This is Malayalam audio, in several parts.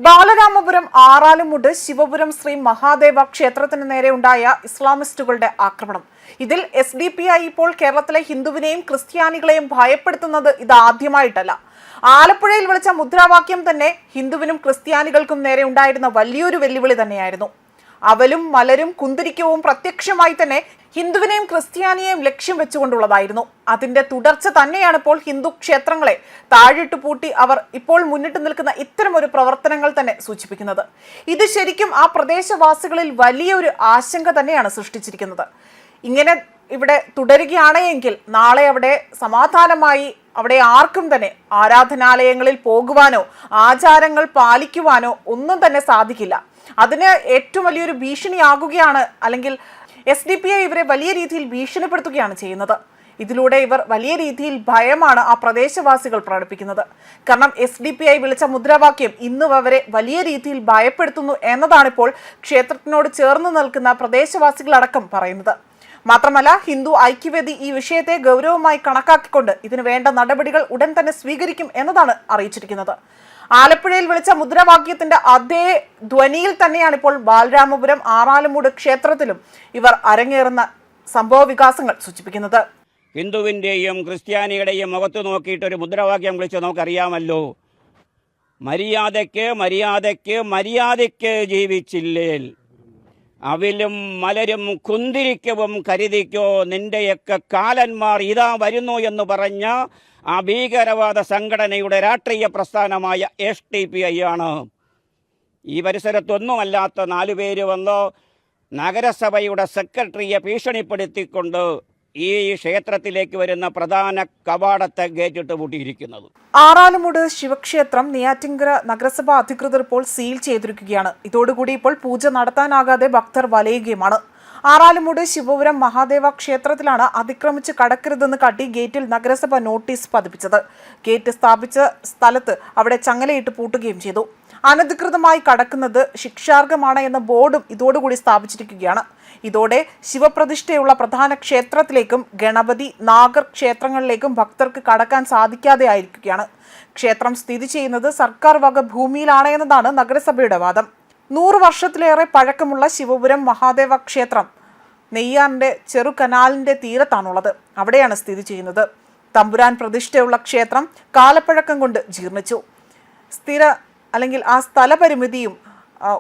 ബാലരാമപുരം ആറാലുമുട് ശിവപുരം ശ്രീ മഹാദേവ ക്ഷേത്രത്തിന് നേരെയുണ്ടായ ഇസ്ലാമിസ്റ്റുകളുടെ ആക്രമണം. ഇതിൽ SDPI ഇപ്പോൾ കേരളത്തിലെ ഹിന്ദുവിനെയും ക്രിസ്ത്യാനികളെയും ഭയപ്പെടുത്തുന്നത് ഇതാദ്യമായിട്ടല്ല. ആലപ്പുഴയിൽ വിളിച്ച മുദ്രാവാക്യം തന്നെ ഹിന്ദുവിനും ക്രിസ്ത്യാനികൾക്കും നേരെ ഉണ്ടായിരുന്ന വലിയൊരു വെല്ലുവിളി തന്നെയായിരുന്നു. അവലും മലരും കുന്തിരിക്കവും പ്രത്യക്ഷമായി തന്നെ ഹിന്ദുവിനെയും ക്രിസ്ത്യാനിയെയും ലക്ഷ്യം വെച്ചുകൊണ്ടുള്ളതായിരുന്നു. അതിന്റെ തുടർച്ച തന്നെയാണ് ഇപ്പോൾ ഹിന്ദു ക്ഷേത്രങ്ങളെ താഴിട്ട് പൂട്ടി അവർ ഇപ്പോൾ മുന്നിട്ട് നിൽക്കുന്ന ഇത്തരമൊരു പ്രവർത്തനങ്ങൾ തന്നെ സൂചിപ്പിക്കുന്നത്. ഇത് ശരിക്കും ആ പ്രദേശവാസികളിൽ വലിയൊരു ആശങ്ക തന്നെയാണ് സൃഷ്ടിച്ചിരിക്കുന്നത്. ഇങ്ങനെ ഇവിടെ തുടരുകയാണെങ്കിൽ നാളെ അവിടെ സമാധാനമായി അവിടെ ആർക്കും തന്നെ ആരാധനാലയങ്ങളിൽ പോകുവാനോ ആചാരങ്ങൾ പാലിക്കുവാനോ ഒന്നും തന്നെ സാധിക്കില്ല. അതിന് ഏറ്റവും വലിയൊരു ഭീഷണിയാകുകയാണ്, അല്ലെങ്കിൽ SDPI ഇവരെ വലിയ രീതിയിൽ ഭീഷണിപ്പെടുത്തുകയാണ് ചെയ്യുന്നത്. ഇതിലൂടെ ഇവർ വലിയ രീതിയിൽ ഭയമാണ് ആ പ്രദേശവാസികൾ പ്രകടിപ്പിക്കുന്നത്. കാരണം SDPI വിളിച്ച മുദ്രാവാക്യം ഇന്നും അവരെ വലിയ രീതിയിൽ ഭയപ്പെടുത്തുന്നു എന്നതാണിപ്പോൾ ക്ഷേത്രത്തിനോട് ചേർന്ന് നിൽക്കുന്ന പ്രദേശവാസികളടക്കം പറയുന്നത്. മാത്രമല്ല, ഹിന്ദു ഐക്യവേദി ഈ വിഷയത്തെ ഗൗരവമായി കണക്കാക്കിക്കൊണ്ട് ഇതിന് വേണ്ട നടപടികൾ ഉടൻ തന്നെ സ്വീകരിക്കും എന്നതാണ് അറിയിച്ചിരിക്കുന്നത്. ആലപ്പുഴയിൽ വിളിച്ച മുദ്രാവാക്യത്തിന്റെ അതേ ധ്വനിയിൽ തന്നെയാണ് ഇപ്പോൾ ബാലരാമപുരം ആറാലുമൂട് ക്ഷേത്രത്തിലും ഇവർ അരങ്ങേറുന്ന സംഭവ വികാസങ്ങൾ സൂചിപ്പിക്കുന്നത്. ഹിന്ദുവിൻ്റെയും ക്രിസ്ത്യാനിയുടെയും മുഖത്ത് നോക്കിയിട്ട് ഒരു മുദ്രാവാക്യം വിളിച്ച് നമുക്കറിയാമല്ലോ, മര്യാദയ്ക്ക് മര്യാദയ്ക്ക് മര്യാദയ്ക്ക് ജീവിച്ചില്ലേൽ അവിലും മലരും കുന്തിരിക്കവും കരുതിക്കോ, നിന്റെയൊക്കെ കാലന്മാർ ഇതാ വരുന്നു എന്ന് പറഞ്ഞ ആ ഭീകരവാദ സംഘടനയുടെ രാഷ്ട്രീയ പ്രസ്ഥാനമായ SDPI ആണ്. ഈ പരിസരത്തൊന്നുമല്ലാത്ത 4 പേര് വന്ന് നഗരസഭയുടെ സെക്രട്ടറിയെ ഭീഷണിപ്പെടുത്തിക്കൊണ്ട് ഈ ക്ഷേത്രത്തിലേക്ക് വരുന്ന പ്രധാന കവാടത്തെ ഗേറ്റിട്ട് പൂട്ടിയിരിക്കുന്നത്. ആറാലുമൂട് ശിവക്ഷേത്രം നെയ്യാറ്റിൻകര നഗരസഭാ അധികൃതർ ഇപ്പോൾ സീൽ ചെയ്തിരിക്കുകയാണ്. ഇതോടുകൂടി ഇപ്പോൾ പൂജ നടത്താനാകാതെ ഭക്തർ വലയുകയുമാണ്. ആറാലുമൂട് ശിവപുരം മഹാദേവ ക്ഷേത്രത്തിലാണ് അതിക്രമിച്ച് കടക്കരുതെന്ന് കാട്ടി ഗേറ്റിൽ നഗരസഭ നോട്ടീസ് പതിപ്പിച്ചത്. ഗേറ്റ് സ്ഥാപിച്ച സ്ഥലത്ത് അവിടെ ചങ്ങലയിട്ട് പൂട്ടുകയും ചെയ്തു. അനധികൃതമായി കടക്കുന്നത് ശിക്ഷാർഹമാണ് എന്ന ബോർഡും ഇതോടുകൂടി സ്ഥാപിച്ചിരിക്കുകയാണ്. ഇതോടെ ശിവപ്രതിഷ്ഠയുള്ള പ്രധാന ക്ഷേത്രത്തിലേക്കും ഗണപതി നാഗർ ക്ഷേത്രങ്ങളിലേക്കും ഭക്തർക്ക് കടക്കാൻ സാധിക്കാതെ ആയിരിക്കുകയാണ്. ക്ഷേത്രം സ്ഥിതി ചെയ്യുന്നത് സർക്കാർ വക ഭൂമിയിലാണ് എന്നതാണ് നഗരസഭയുടെ വാദം. 100 വർഷത്തിലേറെ പഴക്കമുള്ള ശിവപുരം മഹാദേവ ക്ഷേത്രം നെയ്യാറിന്റെ ചെറു കനാലിന്റെ തീരത്താണുള്ളത്. അവിടെയാണ് സ്ഥിതി ചെയ്യുന്നത്. തമ്പുരാൻ പ്രതിഷ്ഠയുള്ള ക്ഷേത്രം കാലപ്പഴക്കം കൊണ്ട് ജീർണിച്ചു. അല്ലെങ്കിൽ ആ സ്ഥലപരിമിതിയും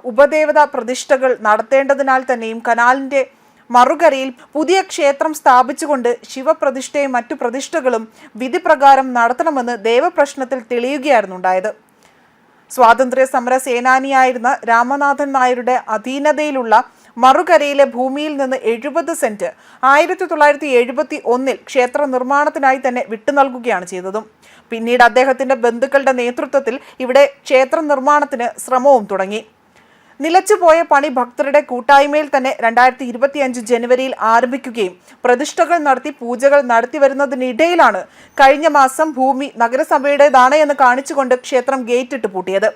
ഉപദേവതാ പ്രതിഷ്ഠകൾ നടത്തേണ്ടതിനാൽ തന്നെയും കനാലിന്റെ മറുകരയിൽ പുതിയ ക്ഷേത്രം സ്ഥാപിച്ചുകൊണ്ട് ശിവപ്രതിഷ്ഠയും മറ്റു പ്രതിഷ്ഠകളും വിധിപ്രകാരം നടത്തണമെന്ന് ദേവപ്രശ്നത്തിൽ തെളിയുകയായിരുന്നു ഉണ്ടായത്. സ്വാതന്ത്ര്യ സമര സേനാനിയായിരുന്ന രാമനാഥൻ നായരുടെ അധീനതയിലുള്ള മറുകരയിലെ ഭൂമിയിൽ നിന്ന് 70 സെന്റ് 1971 ക്ഷേത്ര നിർമ്മാണത്തിനായി തന്നെ വിട്ടു നൽകുകയാണ് ചെയ്തതും. പിന്നീട് അദ്ദേഹത്തിന്റെ ബന്ധുക്കളുടെ നേതൃത്വത്തിൽ ഇവിടെ ക്ഷേത്ര നിർമ്മാണത്തിന് ശ്രമവും തുടങ്ങി. നിലച്ചുപോയ പണി ഭക്തരുടെ കൂട്ടായ്മയിൽ തന്നെ 2025 ജനുവരിയിൽ ആരംഭിക്കുകയും പ്രതിഷ്ഠകൾ നടത്തി പൂജകൾ നടത്തിവരുന്നതിനിടയിലാണ് കഴിഞ്ഞ മാസം ഭൂമി നഗരസഭയുടേതാണ് എന്ന് കാണിച്ചുകൊണ്ട് ക്ഷേത്രം ഗേറ്റിട്ട് പൂട്ടിയത്.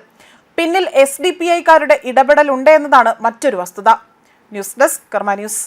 പിന്നിൽ SDPI-കാരുടെ ഇടപെടലുണ്ട് എന്നതാണ് മറ്റൊരു വസ്തുത. ന്യൂസ് ഡെസ്ക് കർമ്മ ന്യൂസ്.